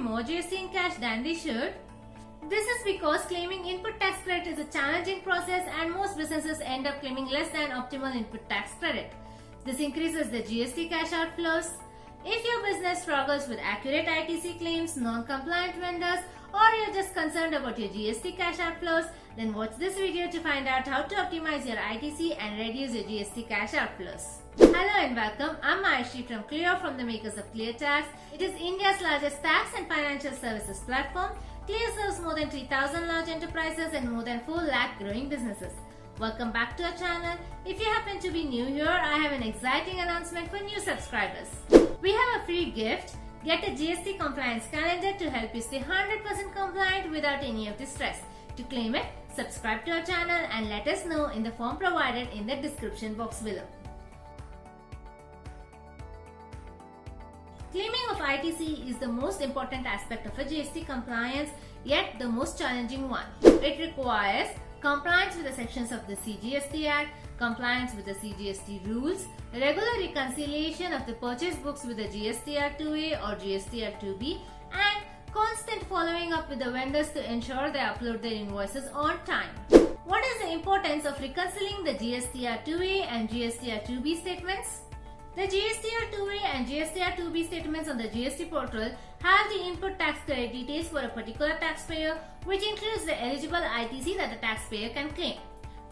more GST in cash than they should? This is because claiming input tax credit is a challenging process and most businesses end up claiming less than optimal input tax credit. This increases the GST cash outflows. If your business struggles with accurate ITC claims, non-compliant vendors, or you're just concerned about your GST cash outflows, then watch this video to find out how to optimize your ITC and reduce your GST cash outflows. Hello and welcome, I'm Ayushi from Clear, from the makers of ClearTax. It is India's largest tax and financial services platform. Clear serves more than 3,000 large enterprises and more than 4 lakh growing businesses. Welcome back to our channel. If you happen to be new here, I have an exciting announcement for new subscribers. We have a free gift. Get a GST compliance calendar to help you stay 100% compliant without any of the stress. To claim it, subscribe to our channel and let us know in the form provided in the description box below. Claiming of ITC is the most important aspect of a GST compliance, yet the most challenging one. It requires compliance with the sections of the CGST Act, compliance with the CGST rules, regular reconciliation of the purchase books with the GST Act 2A or GST Act 2B, and constant following up with the vendors to ensure they upload their invoices on time. What is the importance of reconciling the GST Act 2A and GST Act 2B statements? The GST Act 2A and GST Act 2B statements on the GST portal have the input tax credit details for a particular taxpayer, which includes the eligible ITC that the taxpayer can claim.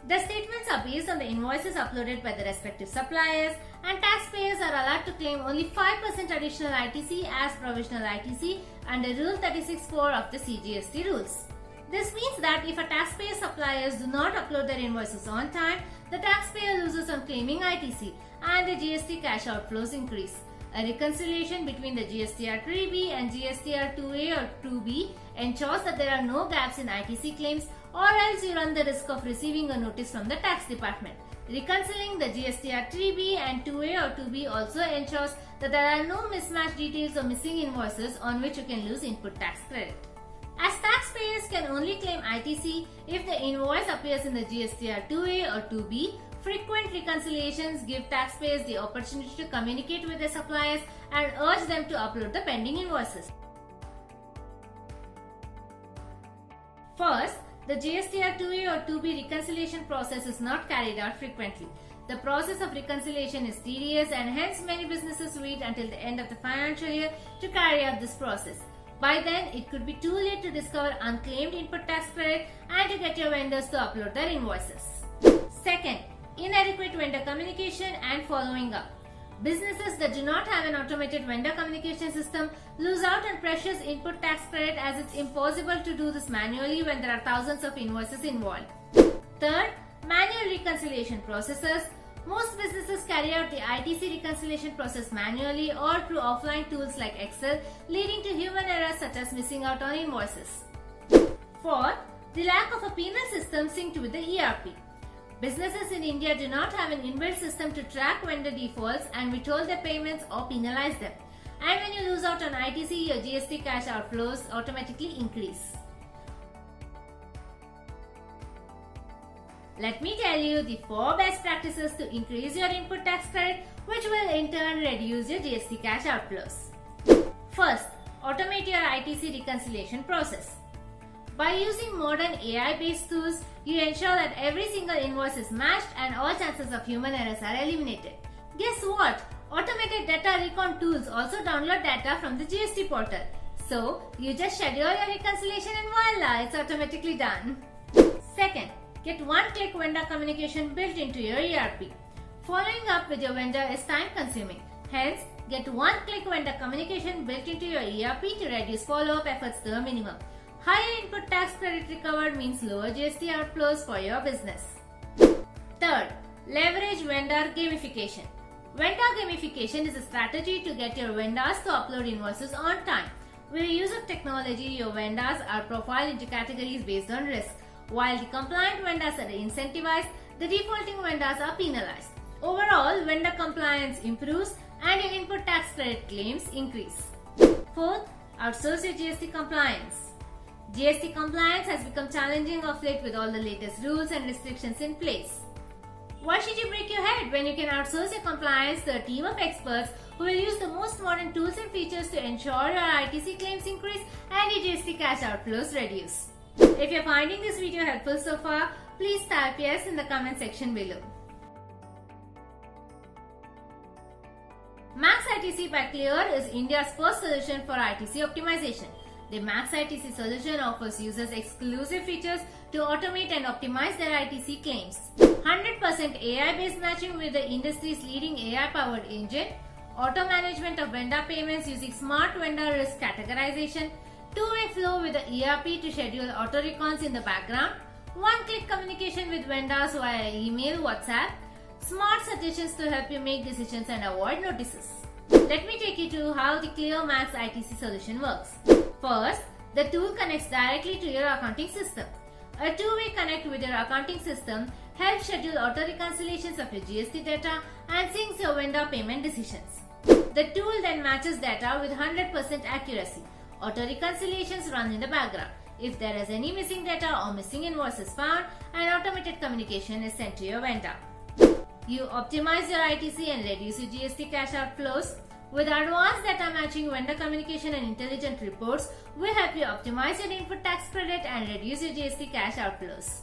The statements are based on the invoices uploaded by the respective suppliers, and taxpayers are allowed to claim only 5% additional ITC as provisional ITC under Rule 36(4) of the CGST rules. This means that if a taxpayer's suppliers do not upload their invoices on time, the taxpayer loses on claiming ITC and the GST cash outflows increase. A reconciliation between the GSTR 3B and GSTR 2A or 2B ensures that there are no gaps in ITC claims, or else you run the risk of receiving a notice from the tax department. Reconciling the GSTR 3B and 2A or 2B also ensures that there are no mismatched details or missing invoices on which you can lose input tax credit. As taxpayers can only claim ITC if the invoice appears in the GSTR 2A or 2B, frequent reconciliations give taxpayers the opportunity to communicate with their suppliers and urge them to upload the pending invoices. First, the GSTR 2A or 2B reconciliation process is not carried out frequently. The process of reconciliation is tedious, and hence many businesses wait until the end of the financial year to carry out this process. By then, it could be too late to discover unclaimed input tax credit and to get your vendors to upload their invoices. Second, inadequate vendor communication and following up. Businesses that do not have an automated vendor communication system lose out on precious input tax credit, as it's impossible to do this manually when there are thousands of invoices involved. Third, manual reconciliation processes. Most businesses carry out the ITC reconciliation process manually or through offline tools like Excel, leading to human errors such as missing out on invoices. Fourth, the lack of a penal system synced with the ERP. Businesses in India do not have an inbuilt system to track vendor defaults and withhold their payments or penalize them. And when you lose out on ITC, your GST cash outflows automatically increase. Let me tell you the 4 best practices to increase your input tax credit, which will in turn reduce your GST cash outflows. First, automate your ITC reconciliation process. By using modern AI-based tools, you ensure that every single invoice is matched and all chances of human errors are eliminated. Guess what? Automated data recon tools also download data from the GST portal. So, you just schedule your reconciliation and voila, it's automatically done. Second, get one-click vendor communication built into your ERP. Following up with your vendor is time-consuming. Hence, get one-click vendor communication built into your ERP to reduce follow-up efforts to a minimum. Higher input tax credit recovered means lower GST outflows for your business. Third, leverage vendor gamification. Vendor gamification is a strategy to get your vendors to upload invoices on time. With the use of technology, your vendors are profiled into categories based on risk. While the compliant vendors are incentivized, the defaulting vendors are penalized. Overall, vendor compliance improves and your input tax credit claims increase. Fourth, outsource your GST compliance. GST compliance has become challenging of late with all the latest rules and restrictions in place. Why should you break your head when you can outsource your compliance to a team of experts who will use the most modern tools and features to ensure your ITC claims increase and your GST cash outflows reduce? If you're finding this video helpful so far, please type yes in the comment section below. Max ITC by Clear is India's first solution for ITC optimization. The Max ITC solution offers users exclusive features to automate and optimize their ITC claims. 100% AI-based matching with the industry's leading AI-powered engine, auto management of vendor payments using smart vendor risk categorization, two-way flow with the ERP to schedule auto recons in the background, one-click communication with vendors via email, WhatsApp, smart suggestions to help you make decisions and avoid notices. Let me take you to how the Clear Max ITC solution works. First, the tool connects directly to your accounting system. A two-way connect with your accounting system helps schedule auto reconciliations of your GST data and syncs your vendor payment decisions. The tool then matches data with 100% accuracy. Auto reconciliations run in the background. If there is any missing data or missing invoices found, an automated communication is sent to your vendor. You optimize your ITC and reduce your GST cash outflows. With advanced data matching, vendor communication and intelligent reports, we help you optimize your input tax credit and reduce your GST cash outflows.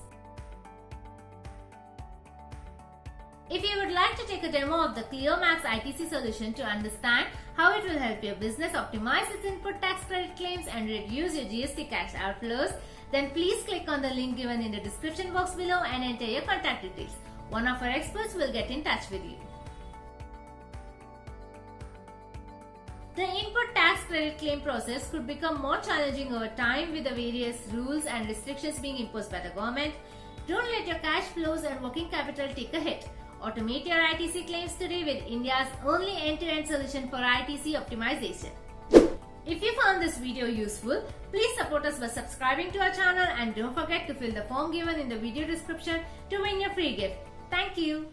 If you would like to take a demo of the Clear Max ITC solution to understand how it will help your business optimize its input tax credit claims and reduce your GST cash outflows, then please click on the link given in the description box below and enter your contact details. One of our experts will get in touch with you. The input tax credit claim process could become more challenging over time with the various rules and restrictions being imposed by the government. Don't let your cash flows and working capital take a hit. Automate your ITC claims today with India's only end-to-end solution for ITC optimization. If you found this video useful, please support us by subscribing to our channel and don't forget to fill the form given in the video description to win your free gift. Thank you.